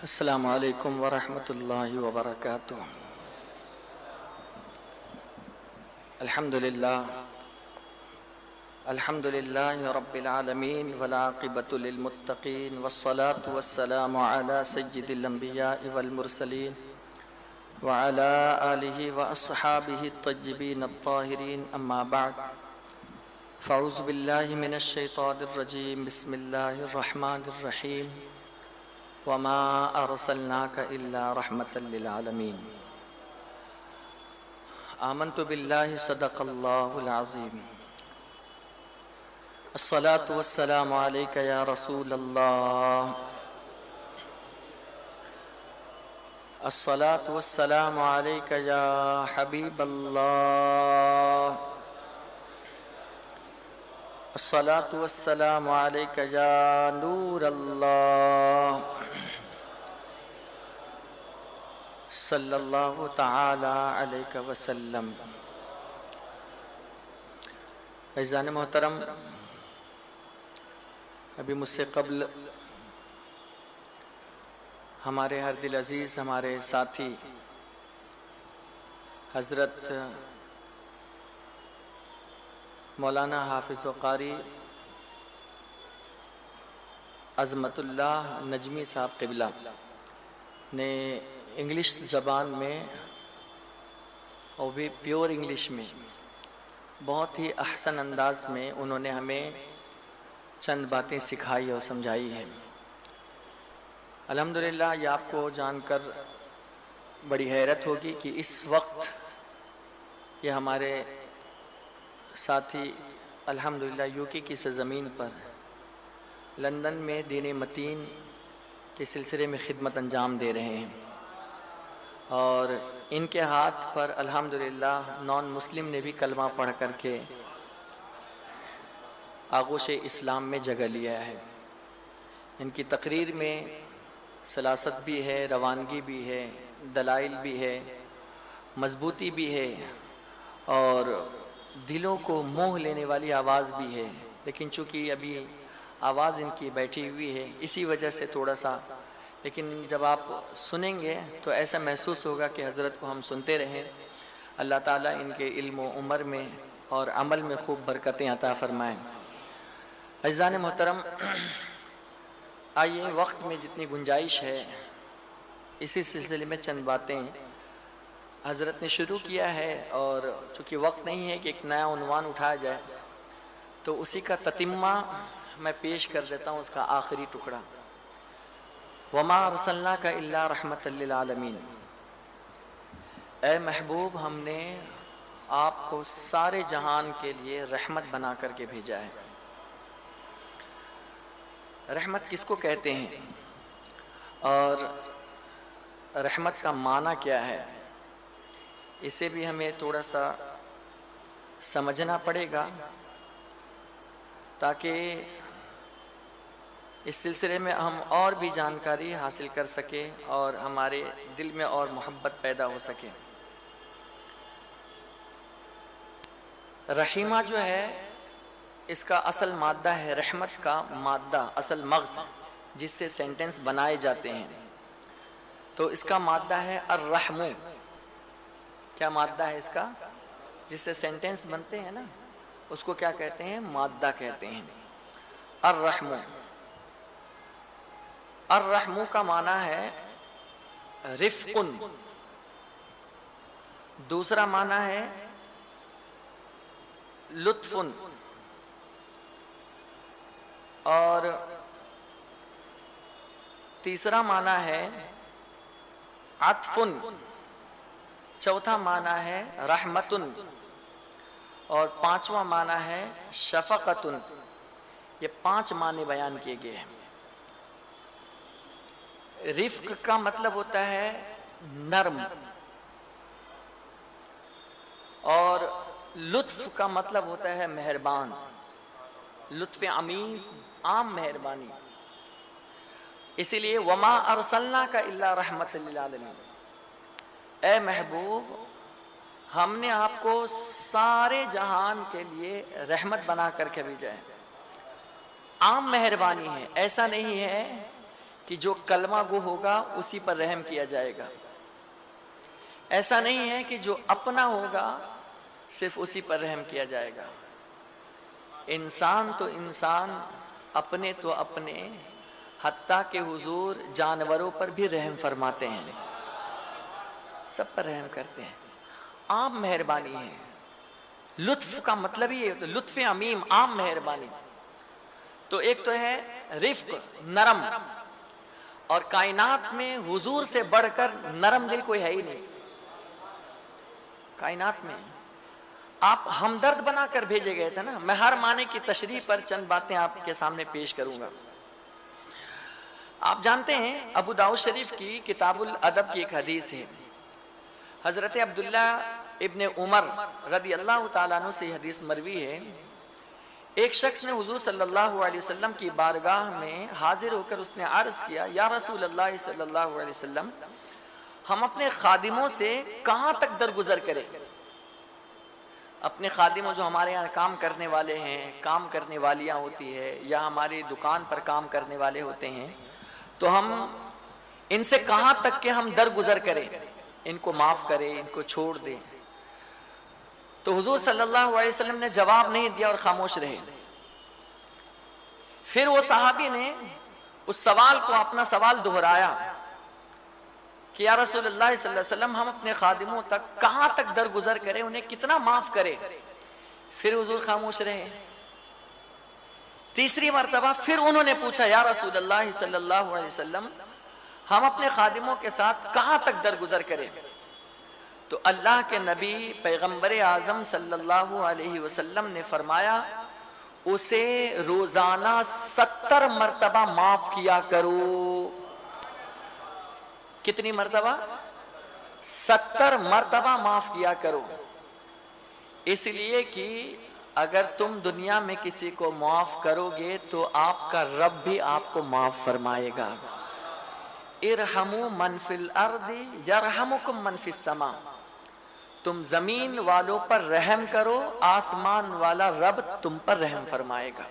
السلام علیکم ورحمۃ اللہ وبرکاتہ۔ الحمد للہ رب العالمین والعاقبۃ للمتقین والصلاة والسلام علی سید الانبیاء والمرسلین وعلی آلہ واصحابہ الطیبین الطاہرین، اما بعد فاعوذ باللہ من الشیطان الرجیم، بسم اللہ الرحمن الرحیم، وما ارسلناک الا رحمۃ للعالمین۔ آمنت باللہ صدق اللہ العظیم۔ الصلاة والسلام علیک یا رسول اللہ، الصلاة والسلام علیک یا حبیب اللہ، الصلاة والسلام علیک یا نور اللہ، صلی اللہ تعالی علیہ وسلم۔ عزیزان محترم، ابھی مجھ سے قبل ہمارے ہر دل عزیز ہمارے ساتھی حضرت مولانا حافظ و قاری عظمت اللہ نجمی صاحب قبلہ نے انگلش زبان میں اور بھی پیور انگلش میں بہت ہی احسن انداز میں انہوں نے ہمیں چند باتیں سکھائی اور سمجھائی ہیں۔ الحمدللہ یہ آپ کو جان کر بڑی حیرت ہوگی کہ اس وقت یہ ہمارے ساتھی الحمدللہ یو کے کی سرزمین پر لندن میں دین متین کے سلسلے میں خدمت انجام دے رہے ہیں، اور ان کے ہاتھ پر الحمدللہ نان مسلم نے بھی کلمہ پڑھ کر کے آغوش اسلام میں جگہ لیا ہے۔ ان کی تقریر میں سلاست بھی ہے، روانگی بھی ہے، دلائل بھی ہے، مضبوطی بھی ہے، اور دلوں کو موہ لینے والی آواز بھی ہے، لیکن چونکہ ابھی آواز ان کی بیٹھی ہوئی ہے اسی وجہ سے تھوڑا سا، لیکن جب آپ سنیں گے تو ایسا محسوس ہوگا کہ حضرت کو ہم سنتے رہیں۔ اللہ تعالیٰ ان کے علم و عمر میں اور عمل میں خوب برکتیں عطا فرمائیں۔ عزیزان محترم، آئیے وقت میں جتنی گنجائش ہے اسی سلسلے میں چند باتیں حضرت نے شروع کیا ہے، اور چونکہ وقت نہیں ہے کہ ایک نیا عنوان اٹھایا جائے تو اسی کا تتمہ میں پیش کر دیتا ہوں، اس کا آخری ٹکڑا۔ وما ارسلناک الا رحمۃ للعالمین، اے محبوب ہم نے آپ کو سارے جہان کے لیے رحمت بنا کر کے بھیجا ہے۔ رحمت کس کو کہتے ہیں اور رحمت کا معنی کیا ہے، اسے بھی ہمیں تھوڑا سا سمجھنا پڑے گا تاکہ اس سلسلے میں ہم اور بھی جانکاری حاصل کر سکیں اور ہمارے دل میں اور محبت پیدا ہو سکے۔ رحیمہ جو ہے اس کا اصل مادہ ہے، رحمت کا مادہ اصل مغز جس سے سینٹنس بنائے جاتے ہیں، تو اس کا مادہ ہے الرحم۔ کیا مادہ ہے اس کا؟ جس سے سینٹنس بنتے ہیں نا، اس کو کیا کہتے ہیں؟ مادہ کہتے ہیں، الرحم۔ الرحم کا معنی ہے رفق، دوسرا معنی ہے لطف، اور تیسرا معنی ہے عطف، چوتھا معنی ہے رحمت، اور پانچواں معنی ہے شفقت۔ یہ 5 معنی بیان کیے گئے ہیں۔ رفق کا مطلب ہوتا ہے نرم، اور لطف کا مطلب ہوتا ہے مہربان، لطف عمیم، عام مہربانی۔ اسی لیے وما ارسلناک الا رحمۃ للعالمین، اے محبوب ہم نے آپ کو سارے جہان کے لیے رحمت بنا کر کے بھیجا ہے۔ عام مہربانی ہے، ایسا نہیں ہے کہ جو کلمہ گو ہوگا اسی پر رحم کیا جائے گا. ایسا نہیں ہے کہ جو اپنا ہوگا صرف اسی پر رحم کیا جائے گا. انسان تو انسان، اپنے تو اپنے، حتیٰ کہ حضور جانوروں پر بھی رحم فرماتے ہیں، سب پر رحم کرتے ہیں. عام مہربانی ہے. لطف کا مطلب ہی ہے لطف عمیم، عام مہربانی. تو ایک تو ہے رفق، نرم، اور کائنات میں حضور سے بڑھ کر نرم دل کوئی ہے ہی نہیں. کائنات میں آپ ہمدرد بنا کر بھیجے گئے تھے نا. میں ہر معنی کی تشریح پر چند باتیں آپ کے سامنے پیش کروں گا. آپ جانتے ہیں ابو داؤد شریف کی کتاب الادب کی ایک حدیث ہے. حضرت عبداللہ ابن عمر رضی اللہ تعالیٰ عنہ سے حدیث مروی ہے. ایک شخص نے حضور صلی اللہ علیہ وسلم کی بارگاہ میں حاضر ہو کر اس نے عرض کیا، یا رسول اللہ صلی اللہ علیہ وسلم، ہم اپنے خادموں سے کہاں تک درگزر کریں؟ اپنے خادموں جو ہمارے یہاں کام کرنے والے ہیں، کام کرنے والیاں ہوتی ہے، یا ہماری دکان پر کام کرنے والے ہوتے ہیں، تو ہم ان سے کہاں تک کہ ہم درگزر کریں، ان کو معاف کریں، ان کو چھوڑ دیں؟ تو حضور صلی اللہ علیہ وسلم نے جواب نہیں دیا اور خاموش رہے. پھر وہ صحابی نے اس سوال کو، اپنا سوال دہرایا کہ یا رسول اللہ صلی اللہ علیہ وسلم، ہم اپنے خادموں تک کہاں تک درگزر کریں، انہیں کتنا معاف کریں؟ پھر حضور خاموش رہے. تیسری مرتبہ پھر انہوں نے پوچھا، یا رسول اللہ صلی اللہ علیہ وسلم، ہم اپنے خادموں کے ساتھ کہاں تک درگزر کریں؟ تو اللہ کے نبی پیغمبر اعظم صلی اللہ علیہ وسلم نے فرمایا، اسے روزانہ 70 مرتبہ معاف کیا کرو. کتنی مرتبہ؟ 70 مرتبہ معاف کیا کرو. اس لیے کہ اگر تم دنیا میں کسی کو معاف کرو گے تو آپ کا رب بھی آپ کو معاف فرمائے گا. ارحموا من فی الارض یرحمکم من فی السماء. تم زمین والوں پر رحم کرو، آسمان والا رب تم پر رحم فرمائے گا.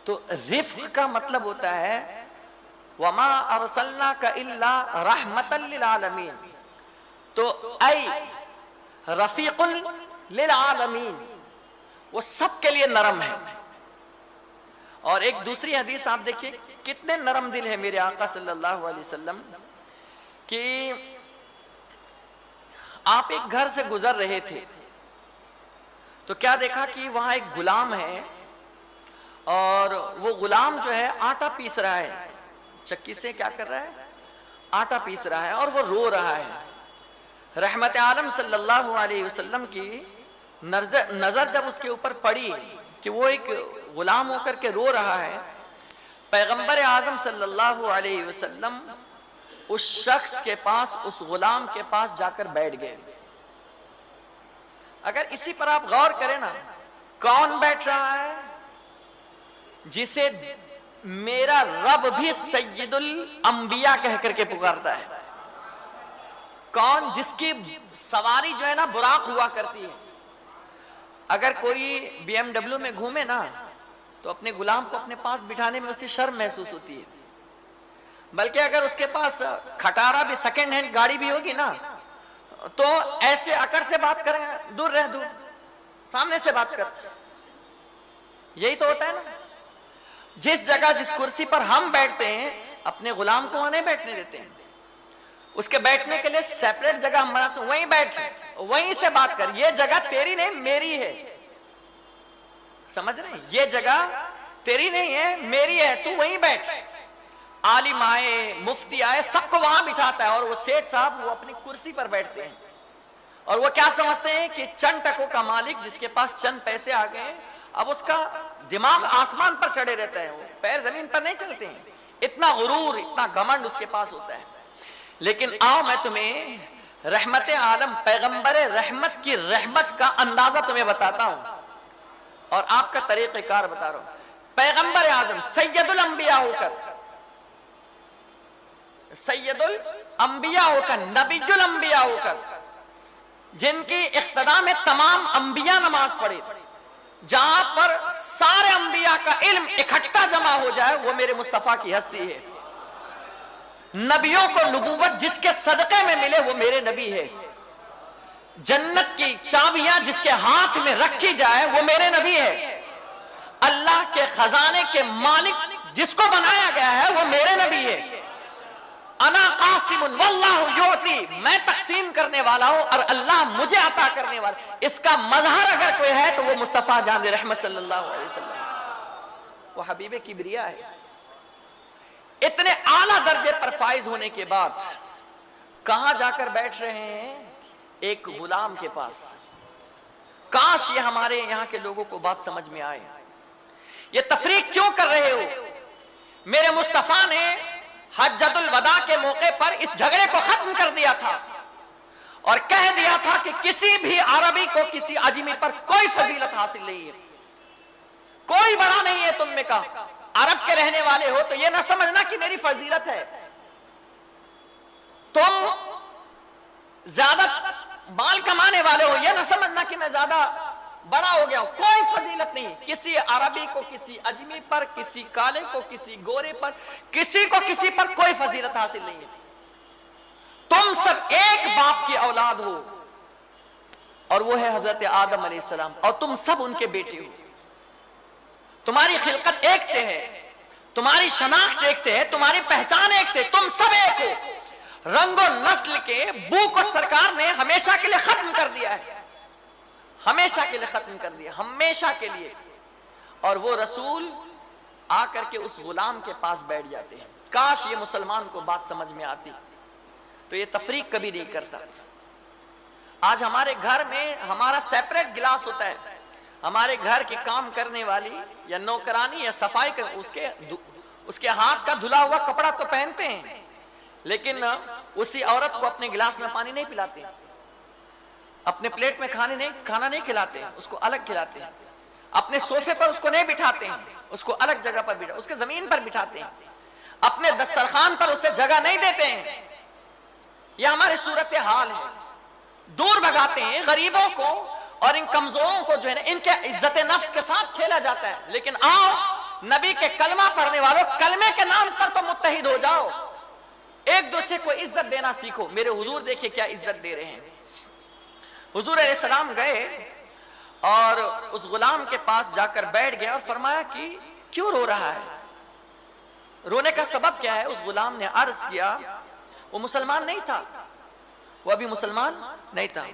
تو رفق کا مطلب ہوتا ہے وَمَا أَرْسَلْنَاكَ إِلَّا رَحْمَةً لِلْعَالَمِينَ. تو اے رفیق للعالمین، وہ سب کے لیے نرم ہے. اور ایک دوسری حدیث آپ دیکھیے کتنے نرم دل ہے میرے آقا صلی اللہ علیہ وسلم، کہ آپ ایک گھر سے گزر رہے تھے تو کیا دیکھا کہ وہاں ایک غلام ہے، اور وہ غلام جو ہے آٹا پیس رہا ہے، چکی سے کیا کر رہا ہے؟ آٹا پیس رہا ہے، اور وہ رو رہا ہے. رحمت عالم صلی اللہ علیہ وسلم کی نظر جب اس کے اوپر پڑی کہ وہ ایک غلام ہو کر کے رو رہا ہے، پیغمبر اعظم صلی اللہ علیہ وسلم اس شخص کے پاس، اس غلام کے پاس جا کر بیٹھ گئے. اگر اسی پر آپ غور کریں نا، کون بیٹھ رہا ہے؟ جسے میرا رب بھی سید الانبیاء کہہ کر کے پکارتا ہے. کون؟ جس کی سواری جو ہے نا براق ہوا کرتی ہے. اگر کوئی بی ایم ڈبلیو میں گھومے نا تو اپنے غلام کو اپنے پاس بٹھانے میں اسے شرم محسوس ہوتی ہے، بلکہ اگر اس کے پاس کھٹارا بھی، سیکنڈ ہینڈ گاڑی بھی ہوگی نا تو ایسے اکڑ سے بات کریں، دور رہ، دور، سامنے سے بات کر. یہی تو ہوتا ہے نا. جس جگہ، جس کرسی پر ہم بیٹھتے ہیں اپنے غلام کو وہاں نہیں بیٹھنے دیتے ہیں. اس کے بیٹھنے کے لیے سیپریٹ جگہ ہم بناتے ہیں، وہیں بیٹھ، وہیں سے بات کر. یہ جگہ تیری نہیں میری ہے، سمجھ رہے ہیں؟ یہ جگہ تیری نہیں ہے میری ہے، تو وہیں بیٹھ. عالم آئے، مفتی آئے، سب کو وہاں بٹھاتا ہے، اور وہ سیٹھ صاحب وہ اپنی کرسی پر بیٹھتے ہیں. اور وہ کیا سمجھتے ہیں کہ چند ٹکوں کا مالک جس کے پاس چند پیسے آ گئے، اب اس کا دماغ آسمان پر چڑھے رہتا ہے، وہ پیر زمین پر نہیں چلتے ہیں. اتنا غرور، اتنا گھمنڈ اس کے پاس ہوتا ہے. لیکن آؤ میں تمہیں رحمت عالم پیغمبر رحمت کی رحمت کا اندازہ تمہیں بتاتا ہوں، اور آپ کا طریقہ کار بتا رہا ہوں. پیغمبر اعظم سید الانبیاء ہو کر، سید الانبیاء ہو کر، نبی الانبیاء ہو کر، جن کی اقتداء میں تمام انبیاء نماز پڑھے، جہاں پر سارے انبیاء کا علم اکٹھا جمع ہو جائے وہ میرے مصطفیٰ کی ہستی ہے. نبیوں کو نبوت جس کے صدقے میں ملے وہ میرے نبی ہے. جنت کی چابیاں جس کے ہاتھ میں رکھی جائے وہ میرے نبی ہے. اللہ کے خزانے کے مالک جس کو بنایا گیا ہے وہ میرے نبی ہے. انا قاسم واللہ یعطی، میں تقسیم کرنے والا ہوں اور اللہ مجھے عطا کرنے والا. اس کا مظہر اگر کوئی ہے تو وہ مصطفیٰ جان رحمت صلی اللہ علیہ وسلم، وہ حبیب کبریا ہے. اتنے اعلیٰ درجے پر فائز ہونے کے بعد کہاں جا کر بیٹھ رہے ہیں؟ ایک غلام کے پاس. کاش یہ ہمارے یہاں کے لوگوں کو بات سمجھ میں آئے. یہ تفریق کیوں کر رہے ہو؟ میرے مصطفیٰ نے حجۃ الوداع کے موقع پر اس جھگڑے کو ختم کر دیا تھا اور کہہ دیا تھا کہ کسی بھی عربی کو کسی عجمی پر کوئی فضیلت حاصل نہیں ہے، کوئی بڑا نہیں ہے تم میں کا. عرب کے رہنے والے ہو تو یہ نہ سمجھنا کہ میری فضیلت ہے، تم زیادہ مال کمانے والے ہو یہ نہ سمجھنا کہ میں زیادہ بڑا ہو گیا ہوں. کوئی فضیلت نہیں کسی عربی کو کسی اجمی پر، کسی کالے کو کسی گورے پر، کسی کو کسی پر کوئی فضیلت حاصل نہیں ہے. تم سب ایک باپ کی اولاد ہو اور وہ ہے حضرت آدم علیہ السلام، اور تم سب ان کے بیٹے ہو. تمہاری خلقت ایک سے ہے، تمہاری شناخت ایک سے ہے، تمہاری پہچان ایک سے، تم سب ایک ہو. رنگ و نسل کے بو کو سرکار نے ہمیشہ کے لیے ختم کر دیا ہے، ہمیشہ کے لیے ختم کر دیا، ہمیشہ کے لیے. اور وہ رسول آ کر کے اس غلام کے پاس بیٹھ جاتے ہیں. کاش یہ مسلمان کو بات سمجھ میں آتی تو یہ تفریق کبھی نہیں کرتا. آج ہمارے گھر میں ہمارا سیپریٹ گلاس ہوتا ہے. ہمارے گھر کے کام کرنے والی یا نوکرانی یا صفائی اس کے ہاتھ کا دھلا ہوا کپڑا تو پہنتے ہیں، لیکن اسی عورت کو اپنے گلاس میں پانی نہیں پلاتے، اپنے پلیٹ میں کھانا نہیں کھلاتے، اس کو الگ کھلاتے ہیں. اپنے صوفے پر اس کو نہیں بٹھاتے ہیں، اس کو الگ جگہ پر اس کے زمین پر بٹھاتے ہیں. اپنے دسترخوان پر اسے جگہ نہیں دیتے ہیں. یہ ہماری صورتحال ہے. دور بھگاتے ہیں غریبوں کو اور ان کمزوروں کو جو ہے نا ان کے عزت نفس کے ساتھ کھیلا جاتا ہے. لیکن آؤ نبی کے کلمہ پڑھنے والوں، کلمے کے نام پر تو متحد ہو جاؤ، ایک دوسرے کو عزت دینا سیکھو. میرے حضور دیکھیں کیا عزت دے رہے ہیں. حضور علیہ السلام گئے اور اس غلام کے پاس جا کر بیٹھ گیا اور فرمایا کہ کیوں رو رہا ہے؟ رونے کا سبب کیا ہے؟ اس غلام نے عرض کیا، وہ مسلمان نہیں تھا، وہ ابھی مسلمان نہیں تھا.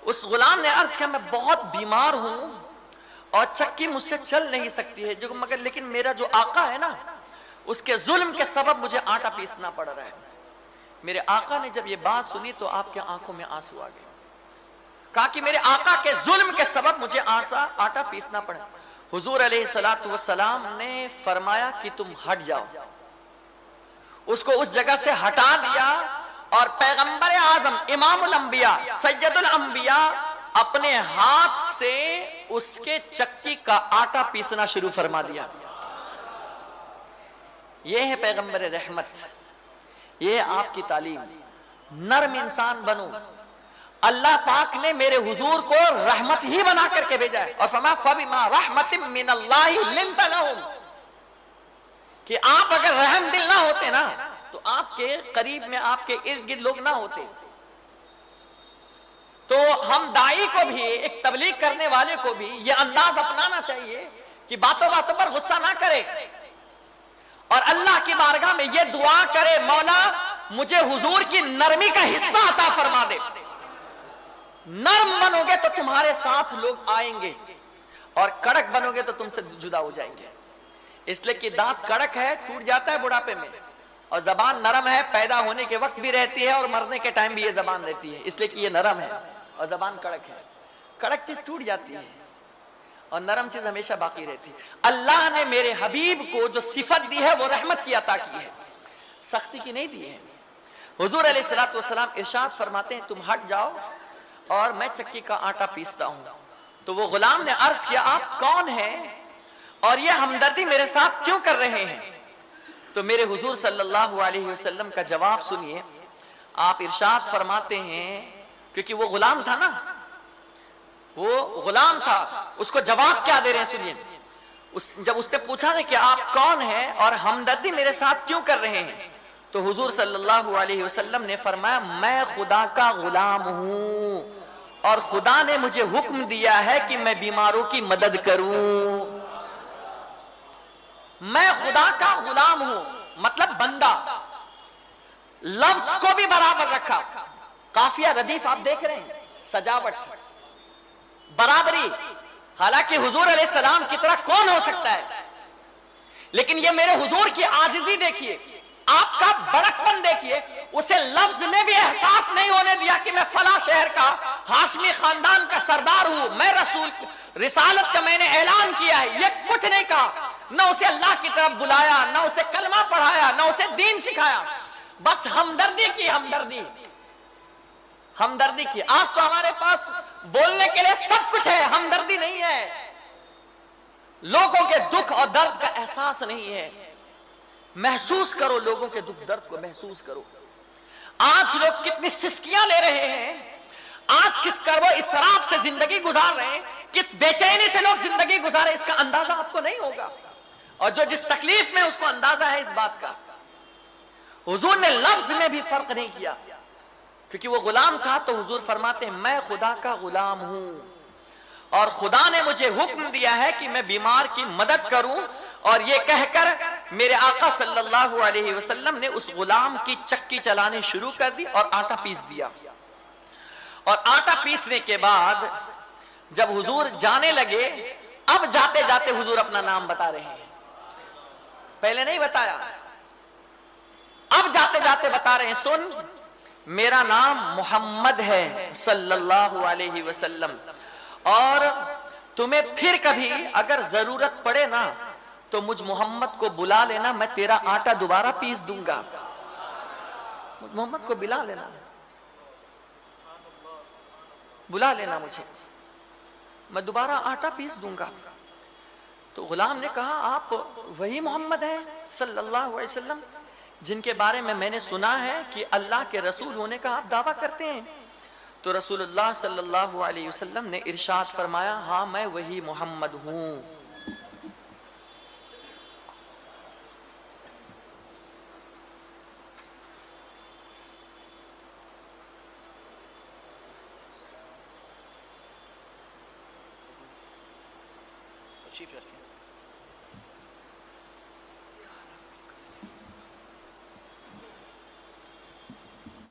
اس غلام نے عرض کیا میں بہت بیمار ہوں اور چکی مجھ سے چل نہیں سکتی ہے، مگر لیکن میرا جو آقا ہے نا اس کے ظلم کے سبب مجھے آٹا پیسنا پڑ رہا ہے. میرے آقا نے جب یہ بات سنی تو آپ کے آنکھوں میں آنسو آ گئے. کہا کہ میرے آقا کے ظلم کے سبب مجھے آٹا پیسنا پڑا. حضور علیہ السلام نے فرمایا کہ تم ہٹ جاؤ. اس کو اس جگہ سے ہٹا دیا اور پیغمبر اعظم امام الانبیاء سید الانبیاء اپنے ہاتھ سے اس کے چکی کا آٹا پیسنا شروع فرما دیا. یہ ہے پیغمبر رحمت، یہ ہے آپ کی تعلیم. نرم انسان بنو. اللہ پاک نے میرے حضور کو رحمت ہی بنا کر کے بھیجا ہے اور فرمایا فَبِمَا رَحْمَةٍ مِّنَ اللَّهِ لِنْتَ لَهُمْ، کہ آپ اگر رحم دل نہ ہوتے نا تو آپ کے قریب میں آپ کے ارد گرد لوگ نہ ہوتے. تو ہم داعی کو بھی، ایک تبلیغ کرنے والے کو بھی یہ انداز اپنانا چاہیے کہ باتوں باتوں پر غصہ نہ کرے اور اللہ کی بارگاہ میں یہ دعا کرے مولا مجھے حضور کی نرمی کا حصہ عطا فرما دے. نرم بنو گے تو تمہارے ساتھ لوگ آئیں گے اور کڑک بنو گے تو تم سے جدا ہو جائیں گے. اس لیے کہ دانت کڑک ہے ٹوٹ جاتا ہے بڑھاپے میں، اور زبان نرم ہے پیدا ہونے کے وقت بھی رہتی ہے اور مرنے کے ٹائم بھی یہ زبان رہتی ہے. اس لیے کہ یہ نرم ہے اور زبان کڑک ہے. کڑک چیز ٹوٹ جاتی ہے اور نرم چیز ہمیشہ باقی رہتی ہے. اللہ نے میرے حبیب کو جو صفت دی ہے وہ رحمت کی عطا کی ہے، سختی کی نہیں دی ہے. حضور علیہ السلام ارشاد فرماتے ہیں تم ہٹ جاؤ اور میں چکی کا آٹا پیستا ہوں. تو وہ غلام نے عرض کیا آپ کون ہیں اور یہ ہمدردی میرے ساتھ کیوں کر رہے ہیں؟ تو میرے حضور صلی اللہ علیہ وسلم کا جواب سنیے. آپ ارشاد فرماتے ہیں، کیونکہ وہ غلام تھا نا، وہ غلام تھا، اس کو جواب کیا دے رہے ہیں سنیے. جب اس نے پوچھا کہ آپ کون ہیں اور ہمدردی میرے ساتھ کیوں کر رہے ہیں، تو حضور صلی اللہ علیہ وسلم نے فرمایا میں خدا کا غلام ہوں اور خدا نے مجھے حکم دیا ہے کہ میں بیماروں کی مدد کروں. میں خدا کا غلام ہوں مطلب بندہ. لفظ کو بھی برابر رکھا. قافیہ ردیف آپ دیکھ رہے ہیں، سجاوٹ، برابری. حالانکہ حضور علیہ السلام کی طرح کون ہو سکتا ہے، لیکن یہ میرے حضور کی عاجزی دیکھیے، آپ کا بڑکپن دیکھیے. اسے لفظ نے بھی احساس نہیں ہونے دیا کہ میں فلاں شہر کا ہاشمی خاندان کا سردار ہوں، میں رسول رسالت کا میں نے اعلان کیا ہے، یہ کچھ نہیں کہا. نہ اسے اللہ کی طرف بلایا، نہ اسے کلمہ پڑھایا، نہ اسے دین سکھایا. بس ہمدردی کی، ہمدردی کی. آج تو ہمارے پاس بولنے کے لیے سب کچھ ہے، ہمدردی نہیں ہے. لوگوں کے دکھ اور درد کا احساس نہیں ہے. محسوس کرو لوگوں کے دکھ درد کو، محسوس کرو. آج لوگ کتنی سسکیاں لے رہے ہیں، آج کس کرو اسراف سے زندگی گزار رہے ہیں، کس بے چینی سے لوگ زندگی گزارے، اس کا اندازہ آپ کو نہیں ہوگا. اور جو جس تکلیف میں اس کو اندازہ ہے اس بات کا. حضور نے لفظ میں بھی فرق نہیں کیا، کیونکہ وہ غلام تھا تو حضور فرماتے ہیں میں خدا کا غلام ہوں اور خدا نے مجھے حکم دیا ہے کہ میں بیمار کی مدد کروں. اور یہ کہہ کر میرے آقا صلی اللہ علیہ وسلم نے اس غلام کی چکی چلانے شروع کر دی اور آٹا پیس دیا. اور آٹا پیسنے کے بعد جب حضور جانے لگے، اب جاتے جاتے حضور اپنا نام بتا رہے ہیں، پہلے نہیں بتایا، اب جاتے جاتے بتا رہے ہیں سن میرا نام محمد ہے صلی اللہ علیہ وسلم، اور تمہیں پھر کبھی اگر ضرورت پڑے نا تو مجھ محمد کو بلا لینا، میں تیرا آٹا دوبارہ پیس دوں گا. محمد کو بلا لینا، بلا لینا مجھے، میں دوبارہ آٹا پیس دوں گا. تو غلام نے کہا آپ وہی محمد ہیں صلی اللہ علیہ وسلم جن کے بارے میں نے سنا ہے کہ اللہ کے رسول ہونے کا آپ دعویٰ کرتے ہیں؟ تو رسول اللہ صلی اللہ علیہ وسلم نے ارشاد فرمایا ہاں میں وہی محمد ہوں. شیف رکھیں.